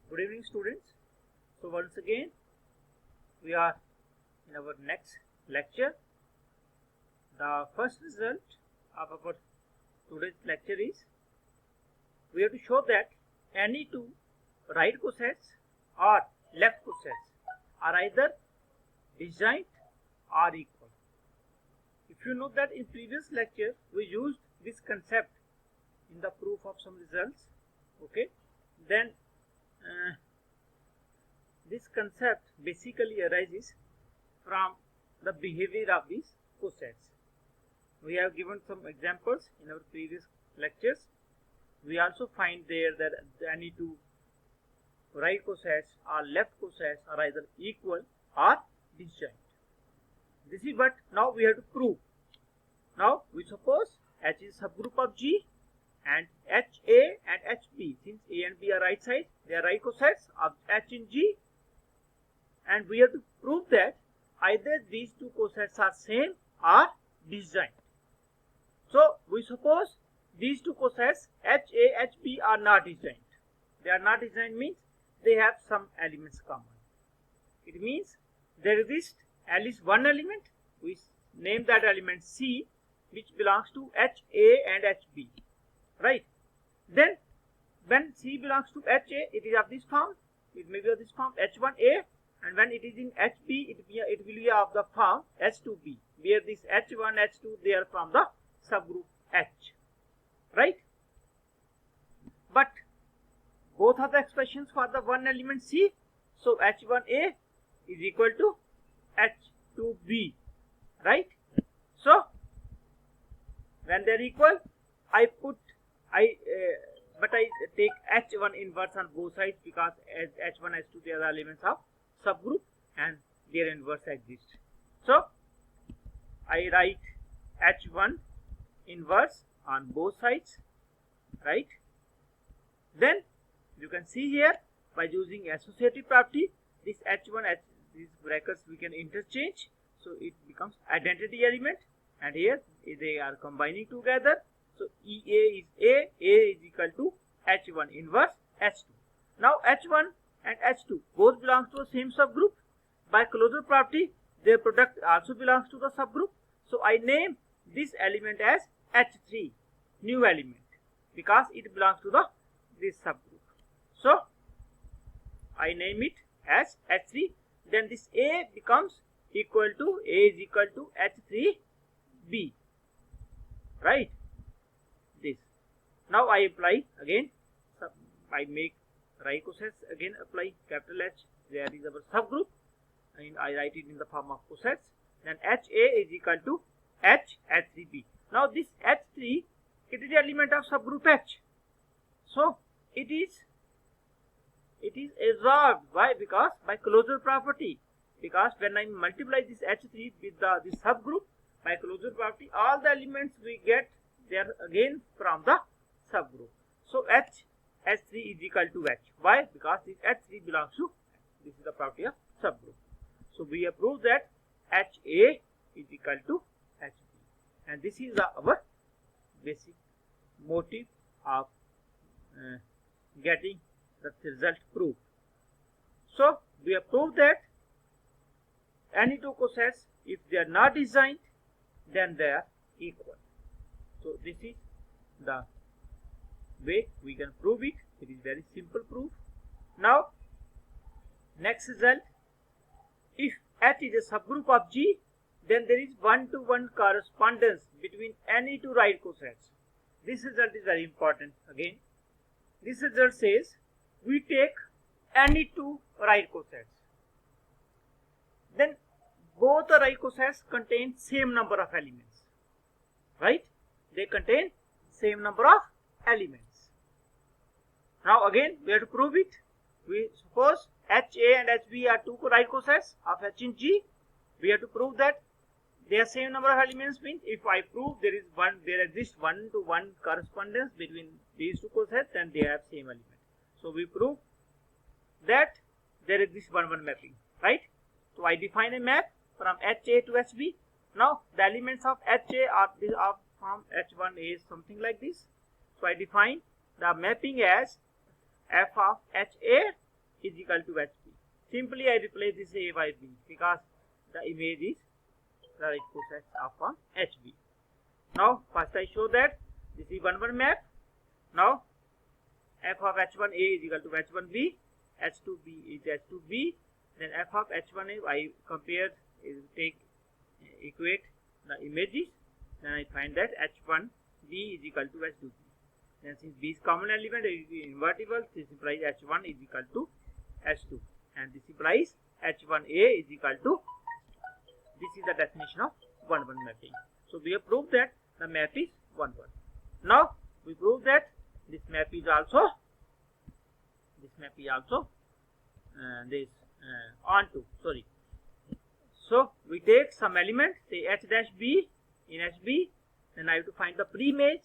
Good evening, students. So once again we are in our next lecture. The first result of our today's lecture is we have to show that any two right cosets or left cosets are either disjoint or equal. If you know that in previous lecture we used this concept in the proof of some results, okay, then this concept basically arises from the behavior of these cosets. We have given some examples in our previous lectures. We also find there that any two right cosets or left cosets are either equal or disjoint. This is what now we have to prove. Now we suppose H is subgroup of G and HA and HB, since A and B are right sides, they are right cosets of H in G, and we have to prove that either these two cosets are same or disjoint. So we suppose these two cosets HA, HB are not disjoint. They are not disjoint means they have some elements common. It means there exists at least one element. We name that element C, which belongs to HA and HB. Right? Then when C belongs to HA, it is of this form. It may be of this form H1A, and when it is in HB, it will be of the form H2B, where this H1, H2, they are from the subgroup H. Right? But both are the expressions for the one element C. So H1A is equal to H2B. Right? So when they are equal, I take H1 inverse on both sides, because as H1, H2, they are the elements of subgroup and their inverse exists. So I write H1 inverse on both sides, right? Then you can see here, by using associative property, this H1, these brackets we can interchange, so it becomes identity element, and here they are combining together. So EA is A is equal to H1 inverse H2. Now H1 and H2 both belongs to the same subgroup. By closure property, their product also belongs to the subgroup. So I name this element as H3, new element, because it belongs to this subgroup. So I name it as H3. Then this A becomes equal to H3B. Right? This. Now I apply again. I make right cosets again, apply capital H. There is our subgroup, and I write it in the form of cosets. Then HA is equal to H3B. Now this H3, it is the element of subgroup H. So it is absorbed. Why? Because by closure property. Because when I multiply this H3 with this subgroup, by closure property, all the elements we get, they are again from the subgroup. So H3 is equal to H. Why? Because this H3 belongs to, this is the property of subgroup. So we have proved that HA is equal to HB. And this is our basic motive of getting the result proved. So we have proved that any two cosets, if they are not disjoint, then they are equal. So this is the way we can prove it. It is very simple proof. Now next result, if H is a subgroup of G, then there is one-to-one correspondence between any two right cosets. This result is very important again. This result says we take any two right cosets, then both the right cosets contain same number of elements. Right? They contain same number of elements. Now again we have to prove it. We suppose HA and HB are two right cosets of H in G. We have to prove that they are same number of elements. Means if I prove there exists one-to-one correspondence between these two cosets, then they have same element. So we prove that there exists one-one mapping. Right? So I define a map from HA to HB. Now the elements of HA are from H1A is something like this. So I define the mapping as f of HA is equal to HB. Simply I replace this A by B because the image is the right cosets of HB. Now first I show that this is 1-1 map. Now f of H1A is equal to H1B, H2B is H2B, then f of H1A I compare, equate the images, then I find that H1B is equal to H2B. Then since B is common element, it is invertible, this implies H1 is equal to H2, and this implies H1A is equal to, this is the definition of 1-1 mapping. So we have proved that the map is 1-1. Now we prove that this map is also onto. So we take some element, say H dash B in HB, then I have to find the pre-image.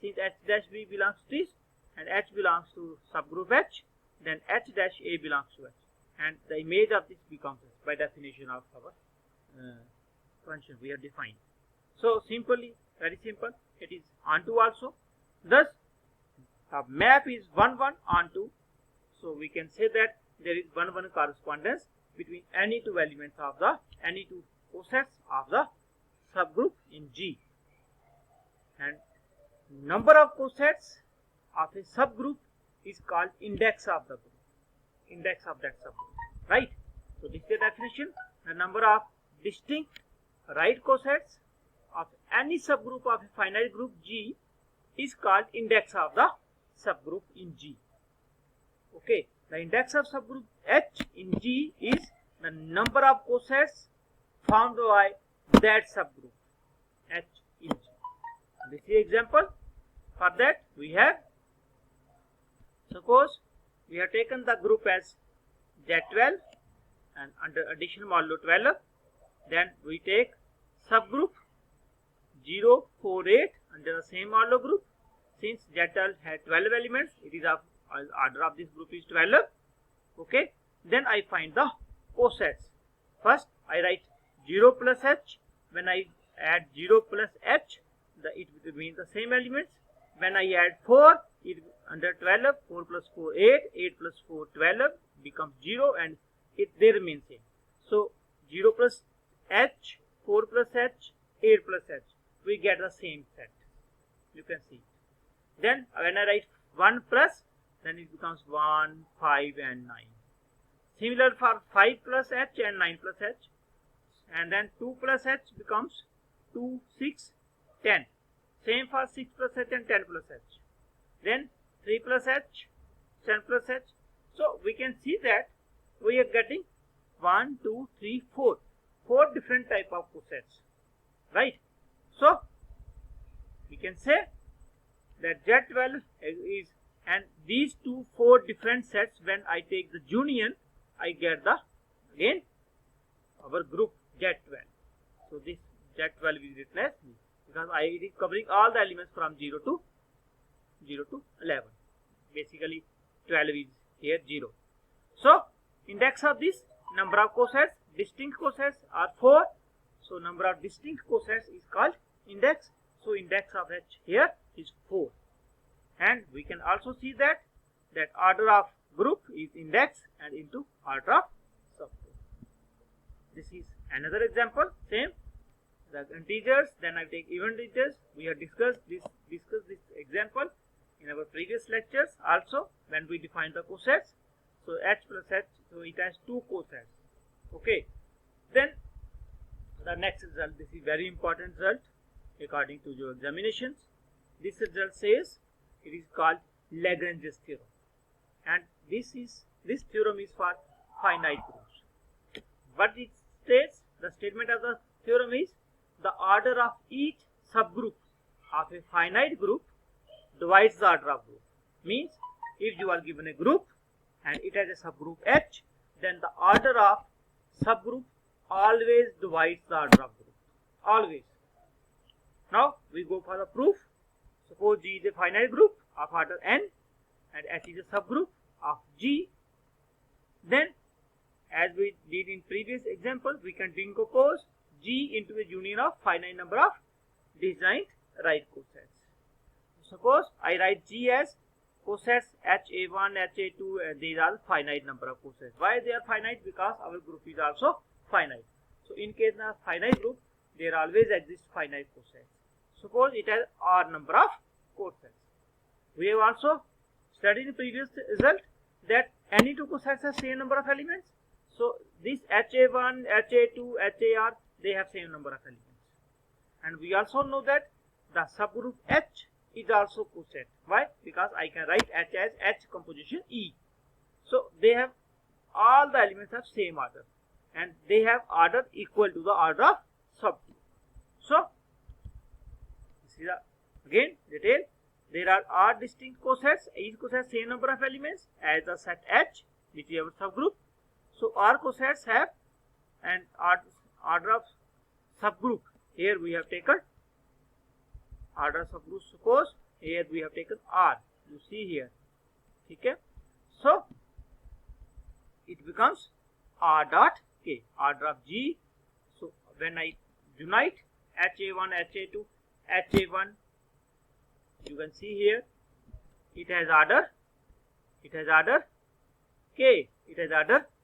Since H dash B belongs to this and H belongs to subgroup H, then H dash A belongs to H, and the image of this becomes H by definition of our function we have defined. So simply, very simple, it is onto also. Thus the map is 1-1 onto. So we can say that there is 1-1 correspondence between any two elements of any two cosets of the subgroup in G, and number of cosets of a subgroup is called index of the group, index of that subgroup, right? So this is the definition. The number of distinct right cosets of any subgroup of a finite group G is called index of the subgroup in G. Okay, the index of subgroup H in G is the number of cosets found by that subgroup H in G. This is example. For that we have, suppose we have taken the group as Z12 and under addition modulo 12, then we take subgroup 0, 4, 8 under the same modulo group. Since Z12 had 12 elements, it is of order of this group is 12. Okay, then I find the cosets. First I write 0 plus H. When I add 0 plus H, it means the same elements. When I add 4, it under 12, 4 plus 4, 8, 8 plus 4, 12 becomes 0, and they remain same. So 0 plus H, 4 plus H, 8 plus H, we get the same set. You can see. Then when I write 1 plus, then it becomes 1, 5 and 9. Similar for 5 plus H and 9 plus H. And then 2 plus H becomes 2, 6, 10. Same for 6 plus H and 10 plus H. Then 3 plus H, 10 plus H. So we can see that we are getting 1, 2, 3, 4. 4 different type of cosets. Right? So we can say that Z12 is, and these 4 different sets, when I take the union, I get the, again, our group Z12. So this Z12 is replaced because it is covering all the elements from 0 to 11. Basically 12 is here 0. So index of this number of cosets, distinct cosets are 4. So number of distinct cosets is called index. So index of H here is 4. And we can also see that order of group is index and into order of subgroup. This is another example. Same, the integers, then I take even integers. We have discussed this example in our previous lectures also when we define the cosets. So H plus H, so it has 2 cosets. Okay. Then the next result, this is very important result according to your examinations. This result says it is called Lagrange's theorem, and this theorem is for finite groups. What it states, the statement of the theorem is the order of each subgroup of a finite group divides the order of group. Means if you are given a group and it has a subgroup H, then the order of subgroup always divides the order of group. Always. Now we go for the proof. Suppose G is a finite group of order n and H is a subgroup of G. Then as we did in previous example, we can decompose G into a union of finite number of disjoint right cosets. Suppose I write G as cosets HA1, HA2, these are finite number of cosets. Why they are finite? Because our group is also finite. So in case of finite group, there always exists finite cosets. Suppose it has R number of cosets. We have also studied in previous result that any two cosets have same number of elements. So this HA1, HA2, HAR, they have same number of elements. And we also know that the subgroup H is also coset. Why? Because I can write H as H composition E. So they have all the elements have same order, and they have order equal to the order of subgroup. So this is again detail. There are R distinct cosets. Each coset same number of elements as the set H, which is our subgroup. So R cosets have an order of subgroup. Here we have taken order subgroup. Suppose here we have taken R. You see here. Okay. So it becomes R dot K, order of G. So when I unite HA1, HA2, HA1, you can see here it has order K, it has order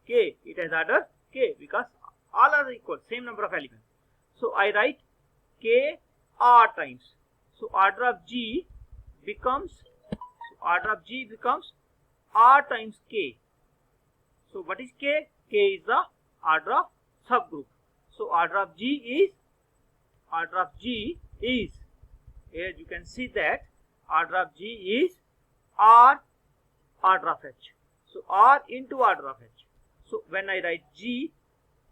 K, it has order K, because all are equal, same number of elements. So I write K R times. So order of G becomes R times K. So what is K? K is the order of subgroup. So order of G is here you can see that order of G is R order of H. So R into order of H. So when I write G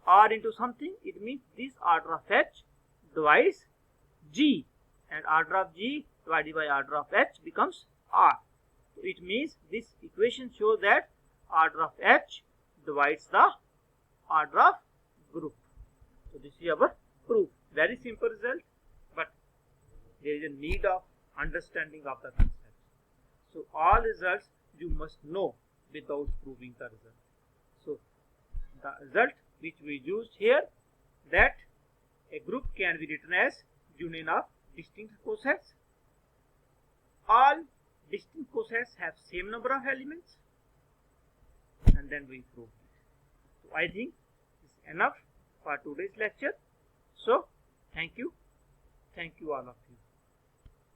R into something, it means this order of H divides G, and order of G divided by order of H becomes R. So it means this equation shows that order of H divides the order of group. So this is our proof. Very simple result, but there is a need of understanding of the concept. So all results you must know without proving the result. So the result which we used here, that a group can be written as union of distinct cosets. All distinct cosets have same number of elements, and then we prove it. So I think this is enough for today's lecture. So thank you all of you.